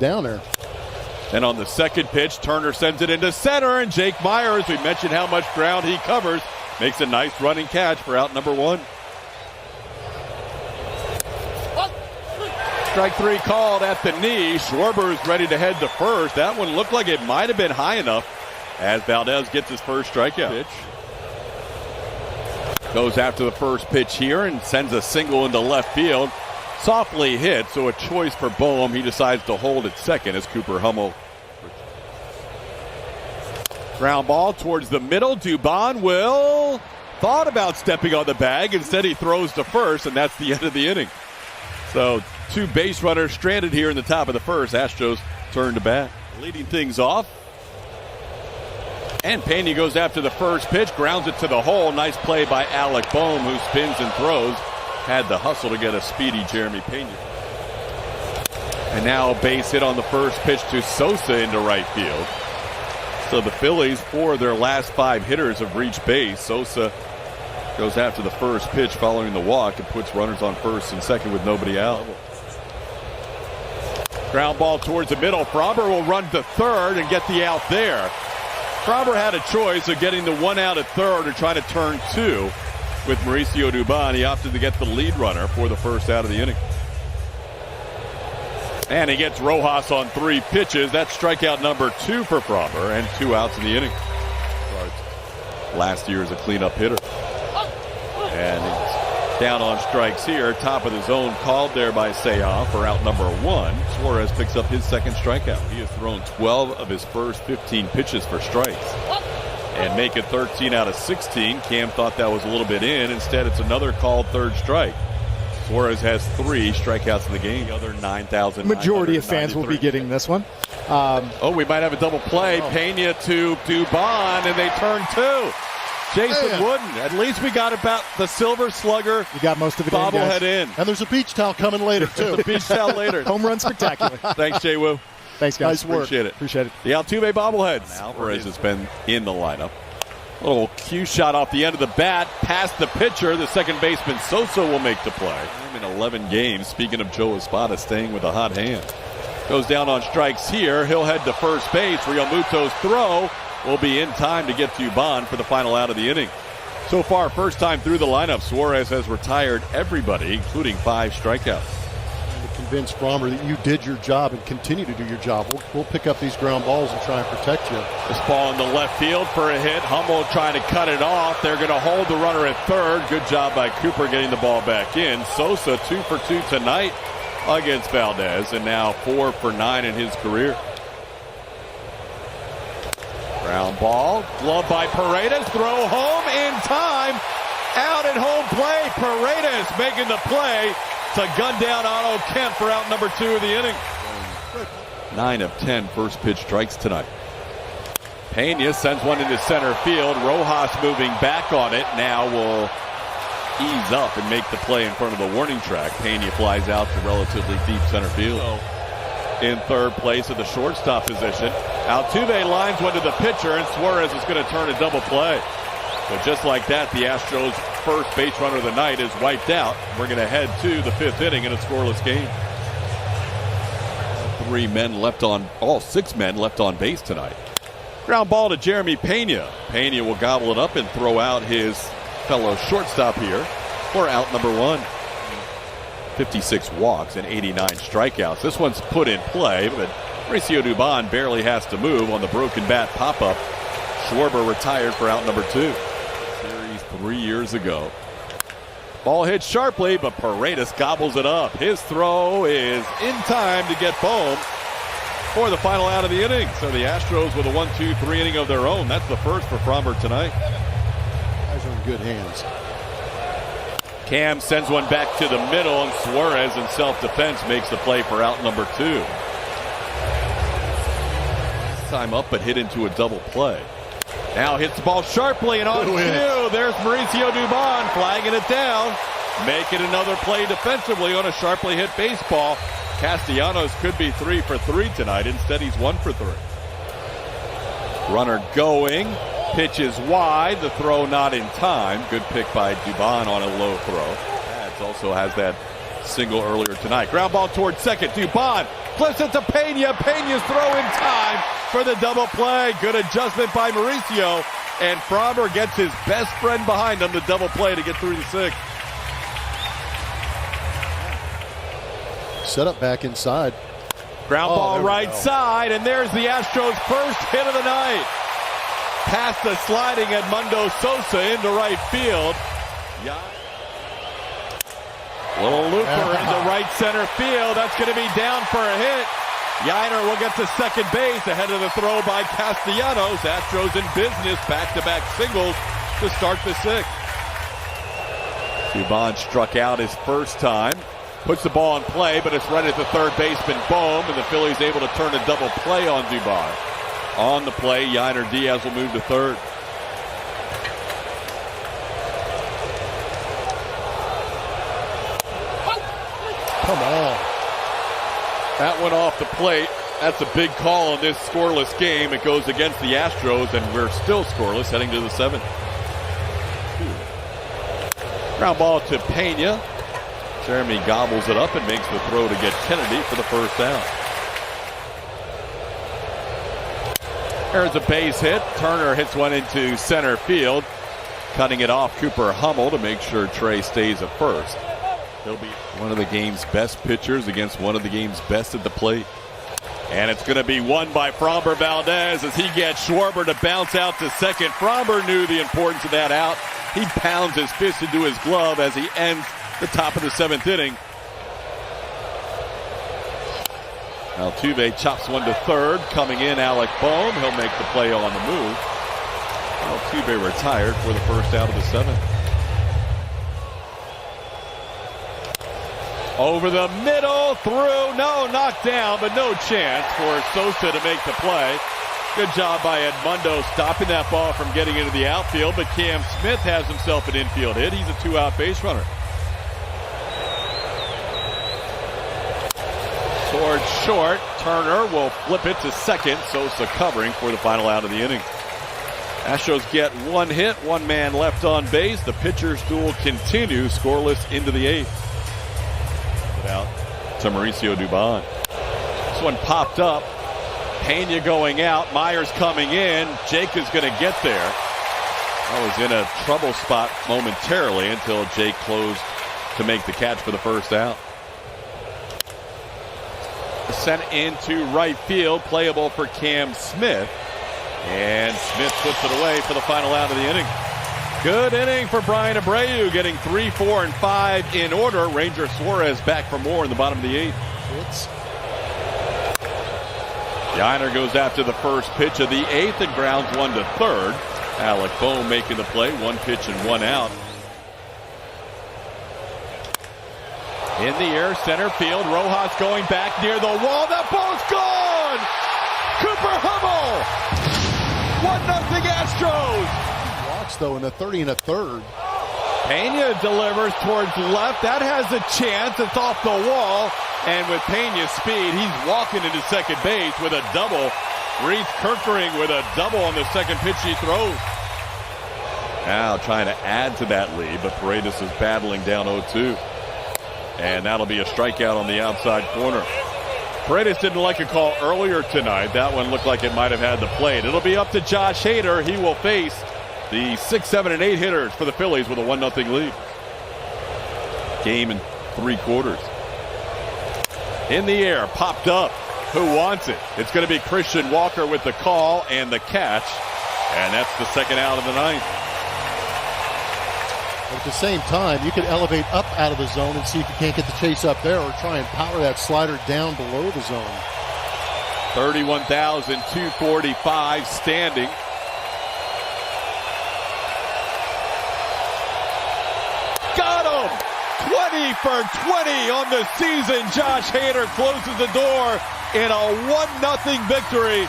down there. And on the second pitch, Turner sends it into center, and Jake Myers, we mentioned how much ground he covers, makes a nice running catch for out number one. Strike three called at the knee. Schwarber's ready to head to first. That one looked like it might have been high enough as Valdez gets his first strikeout. Pitch. Goes after the first pitch here and sends a single into left field. Softly hit, so a choice for Boehm. He decides to hold at second as Cooper Hummel. Ground ball towards the middle. Dubon will thought about stepping on the bag. Instead, he throws to first, and that's the end of the inning. So two base runners stranded here in the top of the first. Astros turn to bat. Leading things off. And Pena goes after the first pitch, grounds it to the hole. Nice play by Alec Boehm, who spins and throws. Had the hustle to get a speedy Jeremy Pena. And now a base hit on the first pitch to Sosa into right field. So the Phillies, 4 of their last 5 hitters have reached base. Sosa goes after the first pitch following the walk and puts runners on first and second with nobody out. Ground ball towards the middle. Framber will run to third and get the out there. Framber had a choice of getting the one out at third or trying to turn two. With Mauricio Dubon, he opted to get the lead runner for the first out of the inning. And he gets Rojas on 3 pitches. That's strikeout number 2 for Framber, and 2 outs in the inning. Last year as a cleanup hitter. And he's down on strikes here. Top of the zone called there by Seau for out number 1. Suarez picks up his second strikeout. He has thrown 12 of his first 15 pitches for strikes. And make it 13 out of 16. Cam thought that was a little bit in. Instead, it's another called third strike. Suarez has 3 strikeouts in the game. The other 9,000. Majority of fans will be getting this one. We might have a double play. Pena to Dubon, and they turn 2. Jason Wooden. At least we got about the Silver Slugger. You got most of it bobblehead in. And there's a beach towel coming later, too. The beach towel later. Home run spectacular. Thanks, Jay Wu. Thanks, guys. Nice work. Appreciate it. The Altuve bobblehead. Alvarez has been in the lineup. A little cue shot off the end of the bat, past the pitcher. The second baseman Sosa will make the play. In 11 games, speaking of Joe Espada staying with a hot hand. Goes down on strikes here. He'll head to first base. Real Muto's throw will be in time to get Dubon for the final out of the inning. So far, first time through the lineup, Suarez has retired everybody, including 5 strikeouts. Convince Framber that you did your job and continue to do your job. We'll pick up these ground balls and try and protect you. This ball in the left field for a hit. Hummel trying to cut it off. They're going to hold the runner at third. Good job by Cooper getting the ball back in. Sosa 2 for 2 tonight against Valdez, and now 4 for 9 in his career. Ground ball, glove by Paredes. Throw home in time. Out at home plate. Paredes making the play to gun down Otto Kemp for out number 2 of the inning. 9 of 10 first pitch strikes tonight. Pena sends one into center field. Rojas moving back on it. Now will ease up and make the play in front of the warning track. Pena flies out to relatively deep center field. In third place at the shortstop position. Altuve lines one to the pitcher, and Suarez is going to turn a double play. But just like that, the Astros' first base runner of the night is wiped out. We're going to head to the 5th inning in a scoreless game. All 6 men left on base tonight. Ground ball to Jeremy Pena. Pena will gobble it up and throw out his fellow shortstop here for out number 1. 56 walks and 89 strikeouts. This one's put in play, but Mauricio Dubon barely has to move on the broken bat pop-up. Schwarber retired for out number 2. 3 years ago. Ball hit sharply, but Paredes gobbles it up. His throw is in time to get Boehm for the final out of the inning. So the Astros with a 1-2-3 inning of their own. That's the first for Framber tonight. Guys are in good hands. Cam sends one back to the middle, and Suarez in self-defense makes the play for out number 2. This time up, but hit into a double play. Now hits the ball sharply, and on cue, there's Mauricio Dubon flagging it down. Making another play defensively on a sharply hit baseball. Castellanos could be 3 for 3 tonight. Instead, he's 1 for 3. Runner going. Pitch is wide. The throw not in time. Good pick by Dubon on a low throw. Pads also has that single earlier tonight. Ground ball towards second. Dubon Flips it to Pena. Pena's throw in time for the double play. Good adjustment by Mauricio. And Framber gets his best friend behind him, the double play, to get through the sixth. Set up back inside. Ground ball right side, and there's the Astros' first hit of the night. Past the sliding Edmundo Sosa into right field. Little looper into right center field. That's going to be down for a hit. Yainer will get to second base ahead of the throw by Castellanos. Astros in business, back-to-back singles to start the sixth. Dubon struck out his first time. Puts the ball in play, but it's right at the third baseman, Bohm, and the Phillies able to turn a double play on Dubon. On the play, Yainer Diaz will move to third. Come on. That went off the plate. That's a big call in this scoreless game. It goes against the Astros, and we're still scoreless heading to the seventh. Ground ball to Pena. Jeremy gobbles it up and makes the throw to get Kennedy for the first down. There's a base hit. Turner hits one into center field. Cutting it off, Cooper Hummel to make sure Trey stays at first. He'll be one of the game's best pitchers against one of the game's best at the plate. And it's going to be won by Framber Valdez as he gets Schwarber to bounce out to second. Framber knew the importance of that out. He pounds his fist into his glove as he ends the top of the seventh inning. Altuve chops one to third. Coming in, Alec Bohm. He'll make the play on the move. Altuve retired for the first out of the seventh. Over the middle, through, no, knocked down, but no chance for Sosa to make the play. Good job by Edmundo stopping that ball from getting into the outfield, but Cam Smith has himself an infield hit. He's a two-out base runner. Towards short, Turner will flip it to second. Sosa covering for the final out of the inning. Astros get one hit, one man left on base. The pitcher's duel continues, scoreless into the eighth. Out to Mauricio Dubon. This one popped up. Pena going out. Myers coming in. Jake is going to get there. I was in a trouble spot momentarily until Jake closed to make the catch for the first out. Sent into right field. Playable for Cam Smith. And Smith puts it away for the final out of the inning. Good inning for Brian Abreu, getting 3, 4, and 5 in order. Ranger Suarez back for more in the bottom of the eighth. Yainer goes after the first pitch of the eighth and grounds one to third. Alec Bohm making the play, one pitch and one out. In the air, center field. Rojas going back near the wall. That ball's gone! Cooper Hummel! 1-0 Astros! Though in the 30 and a third. Pena delivers towards left. That has a chance. It's off the wall. And with Pena's speed, he's walking into second base with a double. Reese Kirkering with a double on the second pitch he throws. Now trying to add to that lead, but Paredes is battling down 0-2. And that'll be a strikeout on the outside corner. Paredes didn't like a call earlier tonight. That one looked like it might have had the plate. It'll be up to Josh Hader. He will face the 6, 7, and 8 hitters for the Phillies with a 1-0 lead. Game in 3 quarters. In the air, popped up. Who wants it? It's going to be Christian Walker with the call and the catch. And that's the second out of the ninth. At the same time, you could elevate up out of the zone and see if you can't get the chase up there or try and power that slider down below the zone. 31,245 standing. Got him! 20 for 20 on the season. Josh Hader closes the door in a 1-0 victory